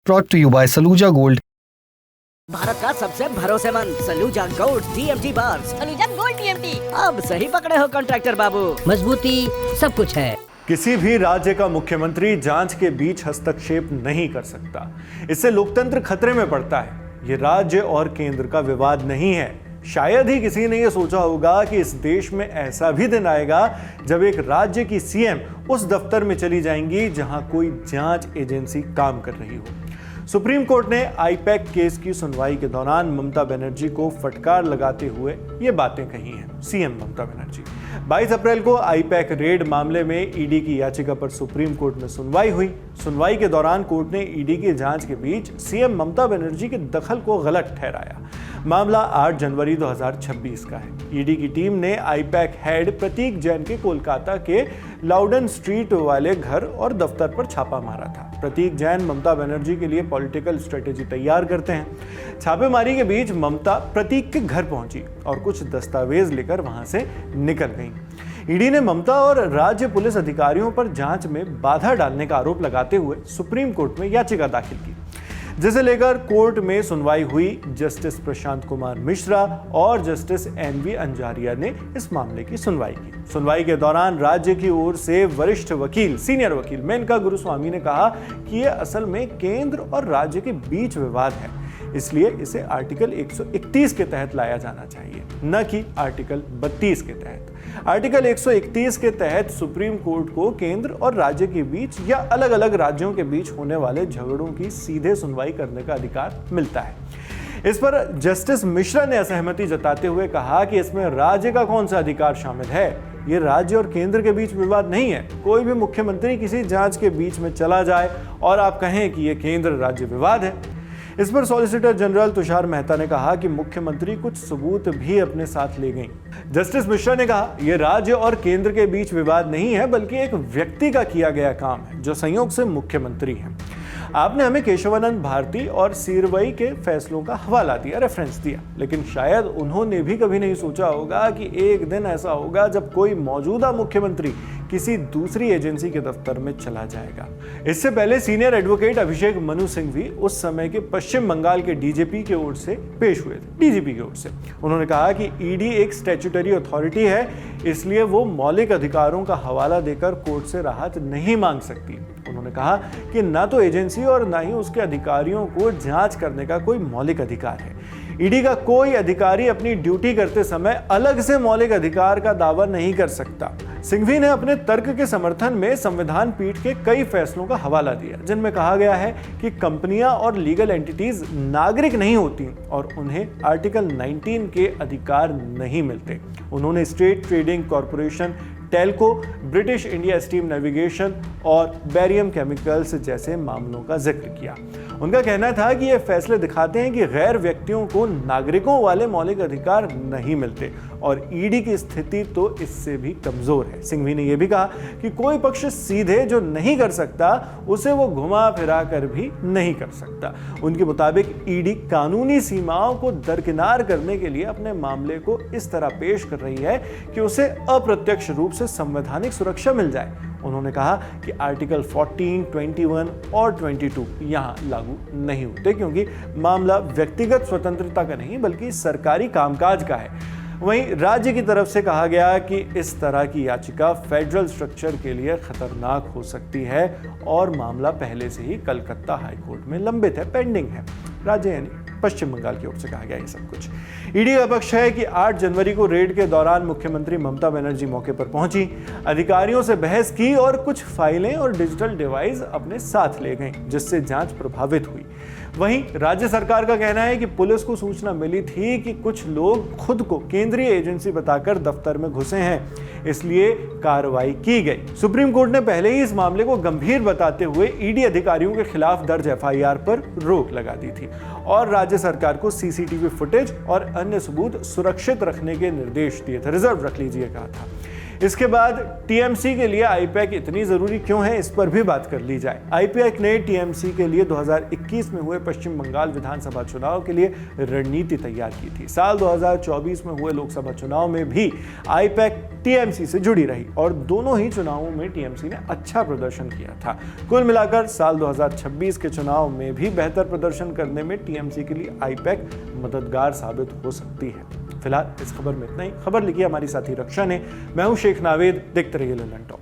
brought to you by Saluja Gold. Bharat का सबसे भरोसेमंद Saluja gold TMT bar. Saluja gold TMT। अब सही पकड़े हो कॉन्ट्रैक्टर बाबू, मजबूती सब कुछ है। किसी भी राज्य का मुख्यमंत्री जांच के बीच हस्तक्षेप नहीं कर सकता। इससे लोकतंत्र खतरे में पड़ता है। ये राज्य और केंद्र का विवाद नहीं है। शायद ही किसी ने यह सोचा होगा कि इस देश में ऐसा भी दिन आएगा जब एक राज्य की सीएम उस दफ्तर में चली जाएंगी जहां कोई जांच एजेंसी काम कर रही हो। सुप्रीम कोर्ट ने आईपैक केस की सुनवाई के दौरान ममता बनर्जी को फटकार लगाते हुए ये बातें कही हैं। सीएम ममता बनर्जी 22 अप्रैल को आईपैक रेड मामले में ईडी की याचिका पर सुप्रीम कोर्ट में सुनवाई हुई। सुनवाई के दौरान कोर्ट ने ईडी की जांच के बीच सीएम ममता बनर्जी के दखल को गलत ठहराया। मामला 8 जनवरी 2026 का है। ईडी की टीम ने आईपैक हेड प्रतीक जैन के कोलकाता के लाउडन स्ट्रीट वाले घर और दफ्तर पर छापा मारा था। प्रतीक जैन ममता बनर्जी के लिए पॉलिटिकल स्ट्रेटेजी तैयार करते हैं। छापेमारी के बीच ममता प्रतीक के घर पहुंची और कुछ दस्तावेज लेकर वहां से निकल गई। ईडी ने ममता और राज्य पुलिस अधिकारियों पर जांच में बाधा डालने का आरोप लगाते हुए सुप्रीम कोर्ट में याचिका दाखिल की, जिसे लेकर कोर्ट में सुनवाई हुई। जस्टिस प्रशांत कुमार मिश्रा और जस्टिस NV अंजारिया ने इस मामले की सुनवाई की। सुनवाई के दौरान राज्य की ओर से वरिष्ठ वकील सीनियर वकील मेनका गुरुस्वामी ने कहा कि यह असल में केंद्र और राज्य के बीच विवाद है, इसलिए इसे आर्टिकल 131 के तहत लाया जाना चाहिए, न कि आर्टिकल 32 के तहत। आर्टिकल 131 के तहत सुप्रीम कोर्ट को केंद्र और राज्य के बीच या अलग अलग राज्यों के बीच होने वाले झगड़ों की सीधे सुनवाई करने का अधिकार मिलता है। इस पर जस्टिस मिश्रा ने असहमति जताते हुए कहा कि इसमें राज्य का कौन सा अधिकार शामिल है। ये राज्य और केंद्र के बीच विवाद नहीं है। कोई भी मुख्यमंत्री किसी जांच के बीच में चला जाए और आप कहें कि ये केंद्र राज्य विवाद है। इस पर सॉलिसिटर जनरल तुषार मेहता ने कहा कि मुख्यमंत्री कुछ सबूत भी अपने साथ ले गई। जस्टिस मिश्रा ने कहा, यह राज्य और केंद्र के बीच विवाद नहीं है, बल्कि एक व्यक्ति का किया गया काम है जो संयोग से मुख्यमंत्री है। आपने हमें केशवानंद भारती और सीरवई के फैसलों का हवाला दिया, रेफरेंस दिया, लेकिन शायद उन्होंने भी कभी नहीं सोचा होगा कि एक दिन ऐसा होगा जब कोई मौजूदा मुख्यमंत्री किसी दूसरी एजेंसी के दफ्तर में चला जाएगा। इससे पहले सीनियर एडवोकेट अभिषेक मनु सिंघवी उस समय के पश्चिम बंगाल के डीजीपी की ओर से पेश हुए थे, डीजीपी की ओर से। उन्होंने कहा कि ईडी एक स्टैट्यूटरी अथॉरिटी है, इसलिए वो मौलिक अधिकारों का हवाला देकर कोर्ट से राहत नहीं मांग सकती। उन्होंने कहा कि ना तो एजेंसी और ना ही उसके अधिकारियों को जांच करने का कोई मौलिक अधिकार है। ईडी का कोई अधिकारी अपनी ड्यूटी करते समय अलग से मौलिक अधिकार का दावा नहीं कर सकता। सिंघवी ने अपने तर्क के समर्थन में संविधान पीठ के कई फैसलों का हवाला दिया, जिनमें कहा गया है कि कंपनियां और लीगल एंटिटीज नागरिक नहीं होती और उन्हें आर्टिकल 19 के अधिकार नहीं मिलते। उन्होंने state trading corporation, Telco, British India steam navigation और बैरियम केमिकल्स जैसे मामलों का जिक्र किया। उनका कहना था कि ये फैसले दिखाते हैं कि गैर व्यक्तियों को नागरिकों वाले मौलिक अधिकार नहीं मिलते और ईडी की स्थिति तो इससे भी कमजोर है। सिंघवी ने यह भी कहा कि कोई पक्ष सीधे जो नहीं कर सकता उसे वो घुमा फिरा कर भी नहीं कर सकता। उनके मुताबिक ईडी कानूनी सीमाओं को दरकिनार करने के लिए अपने मामले को इस तरह पेश कर रही है कि उसे अप्रत्यक्ष रूप से संवैधानिक सुरक्षा मिल जाए। उन्होंने कहा कि आर्टिकल 14, 21 और 22 यहां लागू नहीं होते, क्योंकि मामला व्यक्तिगत स्वतंत्रता का नहीं बल्कि सरकारी कामकाज का है। वहीं राज्य की तरफ से कहा गया कि इस तरह की याचिका फेडरल स्ट्रक्चर के लिए खतरनाक हो सकती है और मामला पहले से ही कलकत्ता हाईकोर्ट में लंबित है, पेंडिंग है। राज्य यानी पश्चिम बंगाल की ओर से कहा गया ये सब कुछ। ईडी का पक्ष है कि 8 जनवरी को रेड के दौरान मुख्यमंत्री ममता बनर्जी मौके पर पहुंची, अधिकारियों से बहस की और कुछ फाइलें और डिजिटल डिवाइस अपने साथ ले गईं, जिससे जांच प्रभावित हुई। वहीं राज्य सरकार का कहना है कि पुलिस को सूचना मिली थी कि कुछ लोग खुद को केंद्रीय एजेंसी बताकर दफ्तर में घुसे हैं, इसलिए कार्रवाई की गई। सुप्रीम कोर्ट ने पहले ही इस मामले को गंभीर बताते हुए ईडी अधिकारियों के खिलाफ दर्ज FIR पर रोक लगा दी थी और राज्य सरकार को CCTV फुटेज और अन्य सबूत सुरक्षित रखने के निर्देश दिए थे, रिजर्व रख लीजिए कहा था। इसके बाद टीएमसी के लिए आईपैक इतनी जरूरी क्यों है, इस पर भी बात कर ली जाए। आईपैक ने टीएमसी के लिए 2021 में हुए पश्चिम बंगाल विधानसभा चुनाव के लिए रणनीति तैयार की थी। साल 2024 में हुए लोकसभा चुनाव में भी आईपैक टीएमसी से जुड़ी रही और दोनों ही चुनावों में टीएमसी ने अच्छा प्रदर्शन किया था। कुल मिलाकर साल 2026 के चुनाव में भी बेहतर प्रदर्शन करने में टीएमसी के लिए आईपैक मददगार साबित हो सकती है। फिलहाल इस खबर में इतना ही। खबर लिखी हमारी साथी रक्षा ने। मैं हूं शेख नावेद। देखते रहिए लंदन टॉप।